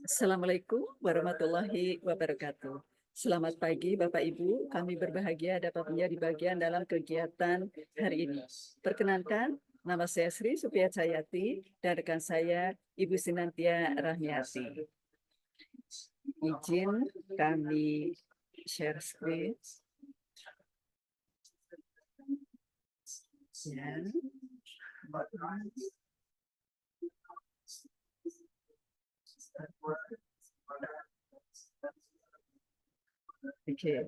Assalamualaikum warahmatullahi wabarakatuh. Selamat pagi Bapak Ibu, kami berbahagia dapat menjadi bagian dalam kegiatan hari ini. Perkenalkan, nama saya Sri Supia Cayati dan rekan saya Ibu Sinantia Rahmiati. Izin kami share screen. Ya. Oke.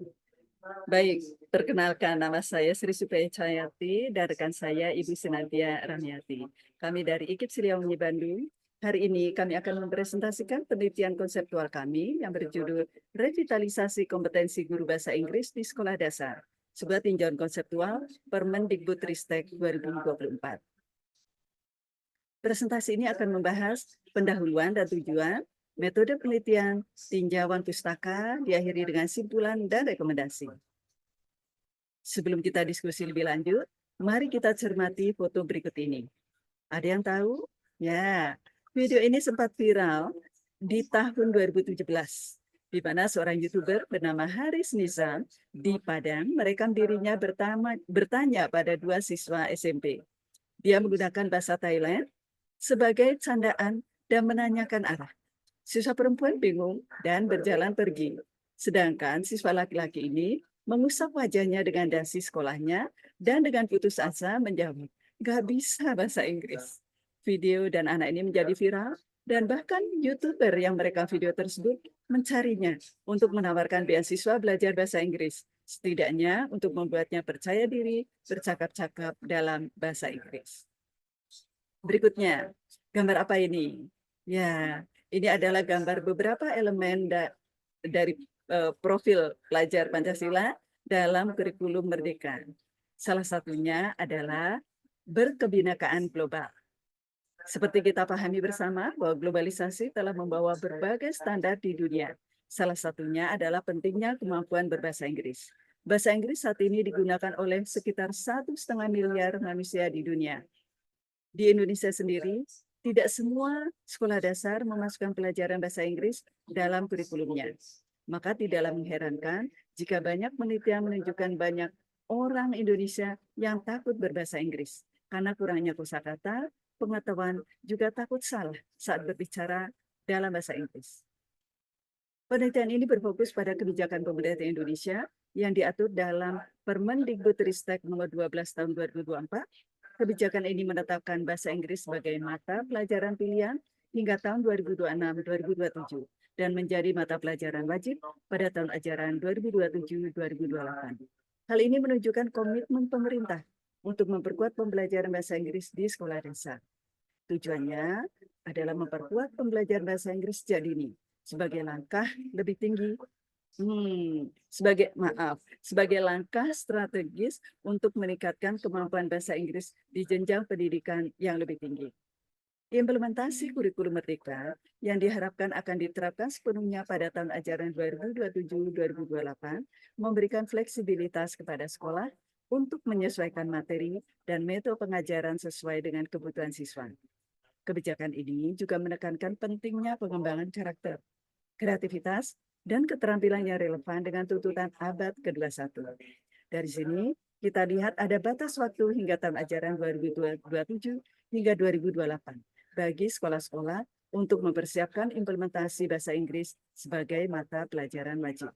Baik, perkenalkan nama saya Sri Supaya Cayati dan rekan saya Ibu Sinantia Ramiati. Kami dari IKIP Siliwangi Bandung. Hari ini kami akan mempresentasikan penelitian konseptual kami yang berjudul Revitalisasi Kompetensi Guru Bahasa Inggris di Sekolah Dasar, sebuah tinjauan konseptual Permendikbudristek 2024. Presentasi ini akan membahas pendahuluan dan tujuan, metode penelitian, tinjauan pustaka, diakhiri dengan simpulan dan rekomendasi. Sebelum kita diskusi lebih lanjut, mari kita cermati foto berikut ini. Ada yang tahu? Ya, video ini sempat viral di tahun 2017, di mana seorang YouTuber bernama Haris Nizam di Padang merekam dirinya bertanya pada dua siswa SMP. Dia menggunakan bahasa Thailand sebagai candaan dan menanyakan arah. Siswa perempuan bingung dan berjalan pergi. Sedangkan siswa laki-laki ini mengusap wajahnya dengan dasi sekolahnya dan dengan putus asa menjawab, "Gak bisa bahasa Inggris." Video dan anak ini menjadi viral dan bahkan YouTuber yang merekam video tersebut mencarinya untuk menawarkan beasiswa belajar bahasa Inggris, setidaknya untuk membuatnya percaya diri bercakap-cakap dalam bahasa Inggris. Berikutnya, gambar apa ini? Ya, ini adalah gambar beberapa elemen dari profil pelajar Pancasila dalam kurikulum Merdeka. Salah satunya adalah berkebinekaan global. Seperti kita pahami bersama bahwa globalisasi telah membawa berbagai standar di dunia. Salah satunya adalah pentingnya kemampuan berbahasa Inggris. Bahasa Inggris saat ini digunakan oleh sekitar 1,5 miliar manusia di dunia. Di Indonesia sendiri, tidak semua sekolah dasar memasukkan pelajaran bahasa Inggris dalam kurikulumnya. Maka tidaklah mengherankan jika banyak penelitian menunjukkan banyak orang Indonesia yang takut berbahasa Inggris karena kurangnya kosakata, pengetahuan, juga takut salah saat berbicara dalam bahasa Inggris. Penelitian ini berfokus pada kebijakan pemerintah Indonesia yang diatur dalam Permendikbudristek nomor 12 tahun 2024. Kebijakan ini menetapkan bahasa Inggris sebagai mata pelajaran pilihan hingga tahun 2026-2027 dan menjadi mata pelajaran wajib pada tahun ajaran 2027-2028. Hal ini menunjukkan komitmen pemerintah untuk memperkuat pembelajaran bahasa Inggris di sekolah dasar. Tujuannya adalah memperkuat pembelajaran bahasa Inggris sejak dini sebagai langkah lebih tinggi sebagai langkah strategis untuk meningkatkan kemampuan bahasa Inggris di jenjang pendidikan yang lebih tinggi. Implementasi kurikulum Merdeka yang diharapkan akan diterapkan sepenuhnya pada tahun ajaran 2027-2028 memberikan fleksibilitas kepada sekolah untuk menyesuaikan materi dan metode pengajaran sesuai dengan kebutuhan siswa. Kebijakan ini juga menekankan pentingnya pengembangan karakter, kreativitas, dan keterampilan yang relevan dengan tuntutan abad ke-21. Dari sini, kita lihat ada batas waktu hingga tahun ajaran 2027 hingga 2028 bagi sekolah-sekolah untuk mempersiapkan implementasi bahasa Inggris sebagai mata pelajaran wajib.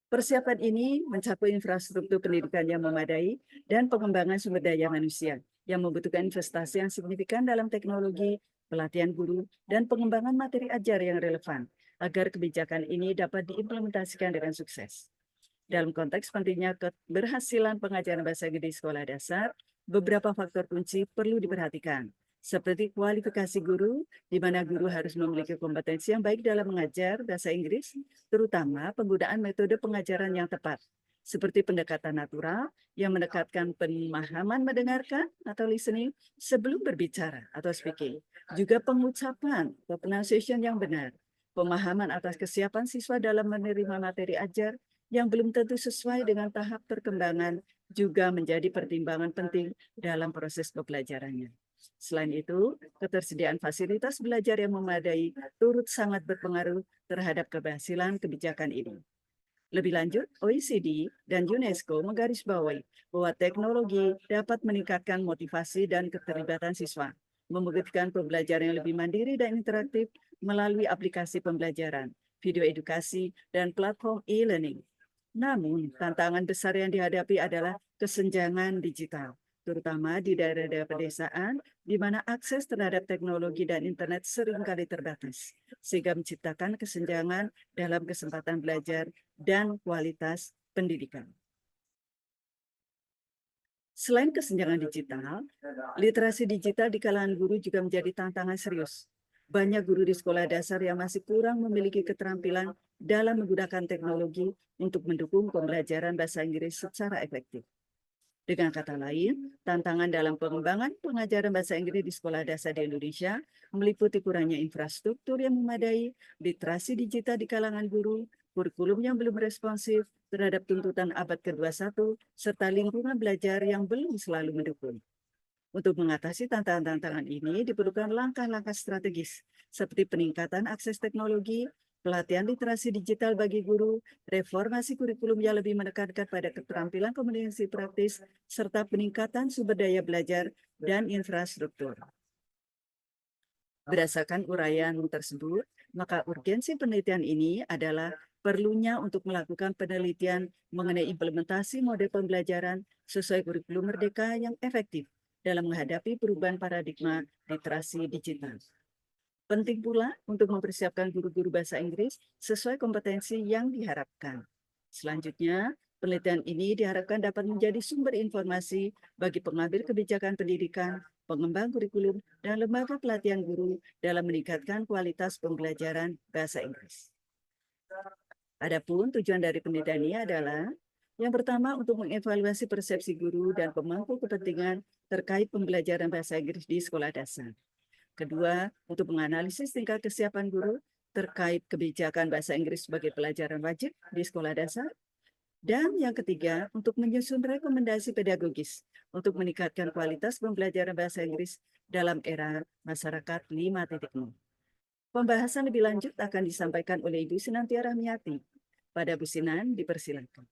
Persiapan ini mencakup infrastruktur pendidikan yang memadai dan pengembangan sumber daya manusia yang membutuhkan investasi yang signifikan dalam teknologi, pelatihan guru, dan pengembangan materi ajar yang relevan agar kebijakan ini dapat diimplementasikan dengan sukses. Dalam konteks pentingnya keberhasilan pengajaran bahasa Inggris di sekolah dasar, beberapa faktor kunci perlu diperhatikan, seperti kualifikasi guru, di mana guru harus memiliki kompetensi yang baik dalam mengajar bahasa Inggris, terutama penggunaan metode pengajaran yang tepat, seperti pendekatan natural yang mendekatkan pemahaman mendengarkan atau listening sebelum berbicara atau speaking, juga pengucapan atau pronunciation yang benar, pemahaman atas kesiapan siswa dalam menerima materi ajar yang belum tentu sesuai dengan tahap perkembangan juga menjadi pertimbangan penting dalam proses pembelajarannya. Selain itu, ketersediaan fasilitas belajar yang memadai turut sangat berpengaruh terhadap keberhasilan kebijakan ini. Lebih lanjut, OECD dan UNESCO menggarisbawahi bahwa teknologi dapat meningkatkan motivasi dan keterlibatan siswa, memungkinkan pembelajaran yang lebih mandiri dan interaktif melalui aplikasi pembelajaran, video edukasi, dan platform e-learning. Namun, tantangan besar yang dihadapi adalah kesenjangan digital, terutama di daerah-daerah pedesaan, di mana akses terhadap teknologi dan internet seringkali terbatas, sehingga menciptakan kesenjangan dalam kesempatan belajar dan kualitas pendidikan. Selain kesenjangan digital, literasi digital di kalangan guru juga menjadi tantangan serius. Banyak guru di sekolah dasar yang masih kurang memiliki keterampilan dalam menggunakan teknologi untuk mendukung pembelajaran bahasa Inggris secara efektif. Dengan kata lain, tantangan dalam pengembangan pengajaran bahasa Inggris di sekolah dasar di Indonesia meliputi kurangnya infrastruktur yang memadai, literasi digital di kalangan guru, kurikulum yang belum responsif terhadap tuntutan abad ke-21, serta lingkungan belajar yang belum selalu mendukung. Untuk mengatasi tantangan-tantangan ini diperlukan langkah-langkah strategis seperti peningkatan akses teknologi, pelatihan literasi digital bagi guru, reformasi kurikulum yang lebih menekankan pada keterampilan komunikasi praktis, serta peningkatan sumber daya belajar dan infrastruktur. Berdasarkan uraian tersebut, maka urgensi penelitian ini adalah perlunya untuk melakukan penelitian mengenai implementasi model pembelajaran sesuai kurikulum merdeka yang efektif dalam menghadapi perubahan paradigma literasi digital. Penting pula untuk mempersiapkan guru-guru bahasa Inggris sesuai kompetensi yang diharapkan. Selanjutnya, penelitian ini diharapkan dapat menjadi sumber informasi bagi pengambil kebijakan pendidikan, pengembang kurikulum, dan lembaga pelatihan guru dalam meningkatkan kualitas pembelajaran bahasa Inggris. Adapun tujuan dari penelitian ini adalah yang pertama untuk mengevaluasi persepsi guru dan pemangku kepentingan terkait pembelajaran bahasa Inggris di sekolah dasar. Kedua, untuk menganalisis tingkat kesiapan guru terkait kebijakan bahasa Inggris sebagai pelajaran wajib di sekolah dasar. Dan yang ketiga, untuk menyusun rekomendasi pedagogis untuk meningkatkan kualitas pembelajaran bahasa Inggris dalam era masyarakat 5.0. Pembahasan lebih lanjut akan disampaikan oleh Ibu Sinantia Rahmiati. Pada Bu Sinan, dipersilakan.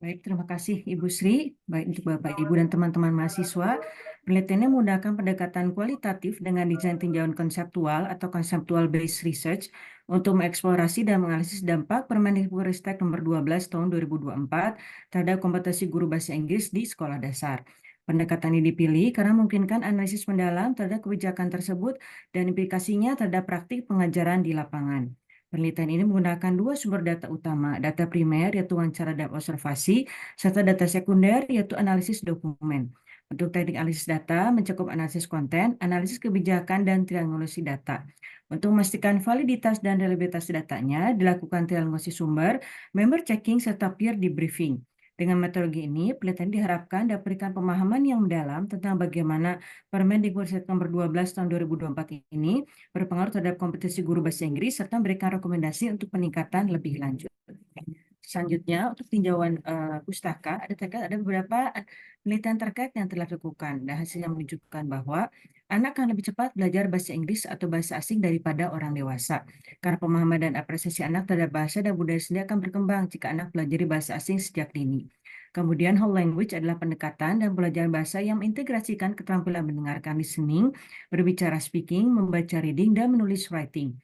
Baik, terima kasih Ibu Sri. Baik untuk Bapak, Ibu, dan teman-teman mahasiswa, penelitiannya menggunakan pendekatan kualitatif dengan desain tinjauan konseptual atau conceptual based research untuk mengeksplorasi dan menganalisis dampak Permendikbudristek nomor 12 tahun 2024 terhadap kompetensi guru bahasa Inggris di sekolah dasar. Pendekatan ini dipilih karena memungkinkan analisis mendalam terhadap kebijakan tersebut dan implikasinya terhadap praktik pengajaran di lapangan. Penelitian ini menggunakan dua sumber data utama, data primer yaitu wawancara dan observasi, serta data sekunder yaitu analisis dokumen. Untuk teknik analisis data mencakup analisis konten, analisis kebijakan, dan triangulasi data. Untuk memastikan validitas dan reliabilitas datanya, dilakukan triangulasi sumber, member checking, serta peer debriefing. Dengan metodologi ini, penelitian diharapkan dapat memberikan pemahaman yang mendalam tentang bagaimana Permendikbudristek nomor 12 tahun 2024 ini berpengaruh terhadap kompetensi guru bahasa Inggris serta memberikan rekomendasi untuk peningkatan lebih lanjut. Selanjutnya, untuk tinjauan pustaka, ada beberapa penelitian terkait yang telah dilakukan dan hasilnya menunjukkan bahwa anak akan lebih cepat belajar bahasa Inggris atau bahasa asing daripada orang dewasa. Karena pemahaman dan apresiasi anak terhadap bahasa dan budaya sendiri akan berkembang jika anak pelajari bahasa asing sejak dini. Kemudian whole language adalah pendekatan dan pelajaran bahasa yang mengintegrasikan keterampilan mendengarkan listening, berbicara speaking, membaca reading, dan menulis writing.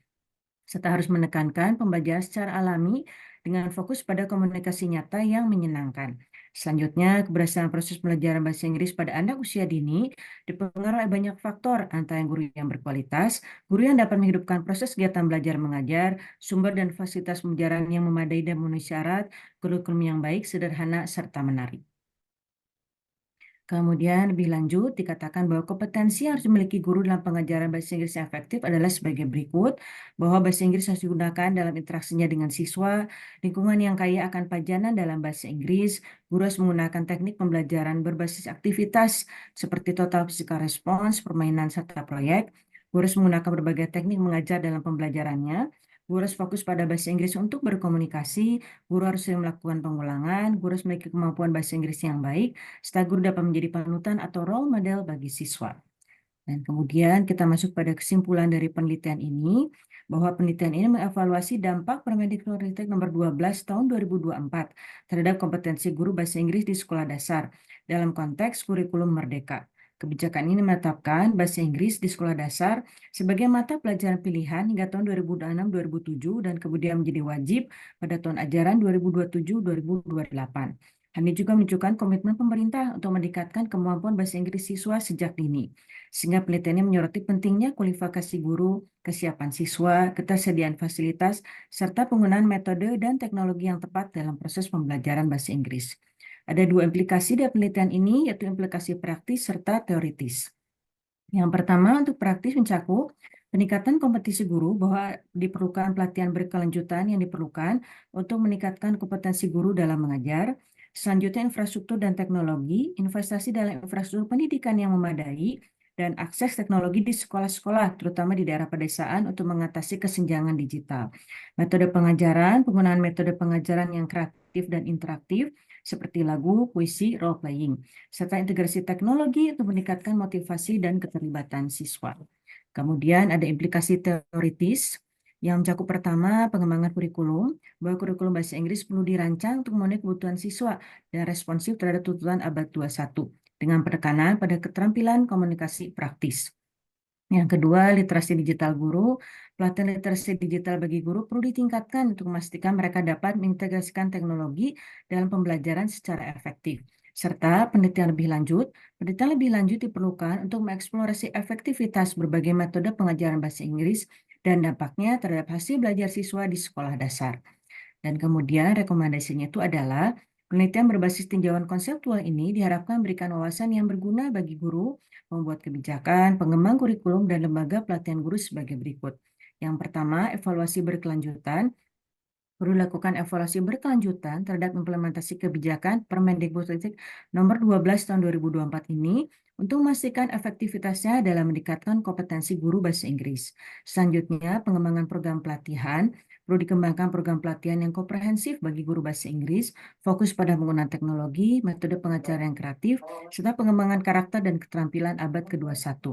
Serta harus menekankan pembelajaran secara alami dengan fokus pada komunikasi nyata yang menyenangkan. Selanjutnya, keberhasilan proses pembelajaran bahasa Inggris pada anak usia dini dipengaruhi oleh banyak faktor, antara guru yang berkualitas, guru yang dapat menghidupkan proses kegiatan belajar mengajar, sumber dan fasilitas pembelajaran yang memadai dan memenuhi syarat, kurikulum yang baik, sederhana, serta menarik. Kemudian lebih lanjut dikatakan bahwa kompetensi yang harus dimiliki guru dalam pengajaran bahasa Inggris yang efektif adalah sebagai berikut, bahwa bahasa Inggris harus digunakan dalam interaksinya dengan siswa, lingkungan yang kaya akan pajanan dalam bahasa Inggris, guru harus menggunakan teknik pembelajaran berbasis aktivitas seperti total physical response, permainan, serta proyek, guru harus menggunakan berbagai teknik mengajar dalam pembelajarannya, Guru harus fokus pada bahasa Inggris untuk berkomunikasi, guru harus sering melakukan pengulangan, guru harus memiliki kemampuan bahasa Inggris yang baik, serta guru dapat menjadi panutan atau role model bagi siswa. Dan kemudian kita masuk pada kesimpulan dari penelitian ini, bahwa penelitian ini mengevaluasi dampak Permendikbudristek nomor 12 tahun 2024 terhadap kompetensi guru bahasa Inggris di sekolah dasar dalam konteks kurikulum merdeka. Kebijakan ini menetapkan bahasa Inggris di sekolah dasar sebagai mata pelajaran pilihan hingga tahun 2006-2007 dan kemudian menjadi wajib pada tahun ajaran 2027-2028. Hal ini juga menunjukkan komitmen pemerintah untuk meningkatkan kemampuan bahasa Inggris siswa sejak dini. Sehingga penelitiannya menyoroti pentingnya kualifikasi guru, kesiapan siswa, ketersediaan fasilitas, serta penggunaan metode dan teknologi yang tepat dalam proses pembelajaran bahasa Inggris. Ada dua implikasi dari penelitian ini, yaitu implikasi praktis serta teoritis. Yang pertama, untuk praktis mencakup peningkatan kompetisi guru bahwa diperlukan pelatihan berkelanjutan yang diperlukan untuk meningkatkan kompetensi guru dalam mengajar. Selanjutnya, infrastruktur dan teknologi, investasi dalam infrastruktur pendidikan yang memadai, dan akses teknologi di sekolah-sekolah, terutama di daerah pedesaan untuk mengatasi kesenjangan digital. Metode pengajaran, penggunaan metode pengajaran yang kreatif dan interaktif, seperti lagu, puisi, role-playing, serta integrasi teknologi untuk meningkatkan motivasi dan keterlibatan siswa. Kemudian ada implikasi teoritis yang mencakup pertama pengembangan kurikulum, bahwa kurikulum bahasa Inggris perlu dirancang untuk memenuhi kebutuhan siswa dan responsif terhadap tuntutan abad 21 dengan penekanan pada keterampilan komunikasi praktis. Yang kedua, literasi digital guru. Pelatihan literasi digital bagi guru perlu ditingkatkan untuk memastikan mereka dapat mengintegrasikan teknologi dalam pembelajaran secara efektif. Serta penelitian lebih lanjut diperlukan untuk mengeksplorasi efektivitas berbagai metode pengajaran bahasa Inggris dan dampaknya terhadap hasil belajar siswa di sekolah dasar. Dan kemudian rekomendasinya itu adalah penelitian berbasis tinjauan konseptual ini diharapkan memberikan wawasan yang berguna bagi guru, membuat kebijakan, pengembang kurikulum, dan lembaga pelatihan guru sebagai berikut. Yang pertama, evaluasi berkelanjutan. Perlu dilakukan evaluasi berkelanjutan terhadap implementasi kebijakan Permendikbudristek nomor 12 tahun 2024 ini untuk memastikan efektivitasnya dalam meningkatkan kompetensi guru bahasa Inggris. Selanjutnya, pengembangan program pelatihan. Perlu dikembangkan program pelatihan yang komprehensif bagi guru bahasa Inggris, fokus pada penggunaan teknologi, metode pengajaran yang kreatif, serta pengembangan karakter dan keterampilan abad ke-21.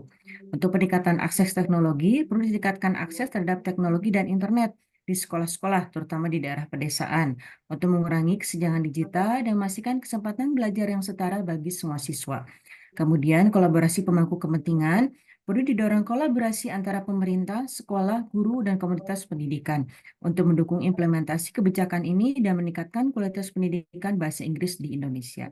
Untuk peningkatan akses teknologi, perlu ditingkatkan akses terhadap teknologi dan internet di sekolah-sekolah, terutama di daerah pedesaan, untuk mengurangi kesenjangan digital dan memastikan kesempatan belajar yang setara bagi semua siswa. Kemudian, kolaborasi pemangku kepentingan, perlu didorong kolaborasi antara pemerintah, sekolah, guru, dan komunitas pendidikan untuk mendukung implementasi kebijakan ini dan meningkatkan kualitas pendidikan bahasa Inggris di Indonesia.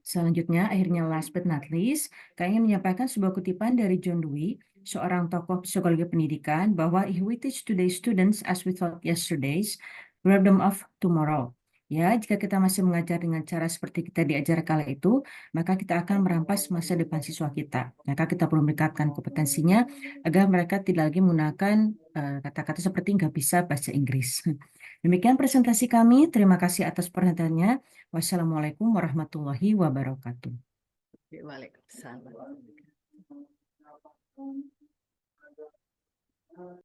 Selanjutnya, akhirnya last but not least, kami ingin menyampaikan sebuah kutipan dari John Dewey, seorang tokoh psikologi pendidikan, bahwa if we teach today's students as we taught yesterday's, we rob them of tomorrow. Ya, jika kita masih mengajar dengan cara seperti kita diajar kala itu, maka kita akan merampas masa depan siswa kita. Maka kita perlu meningkatkan kompetensinya agar mereka tidak lagi menggunakan kata-kata seperti nggak bisa bahasa Inggris. Demikian presentasi kami. Terima kasih atas perhatiannya. Wassalamualaikum warahmatullahi wabarakatuh. Waalaikumsalam.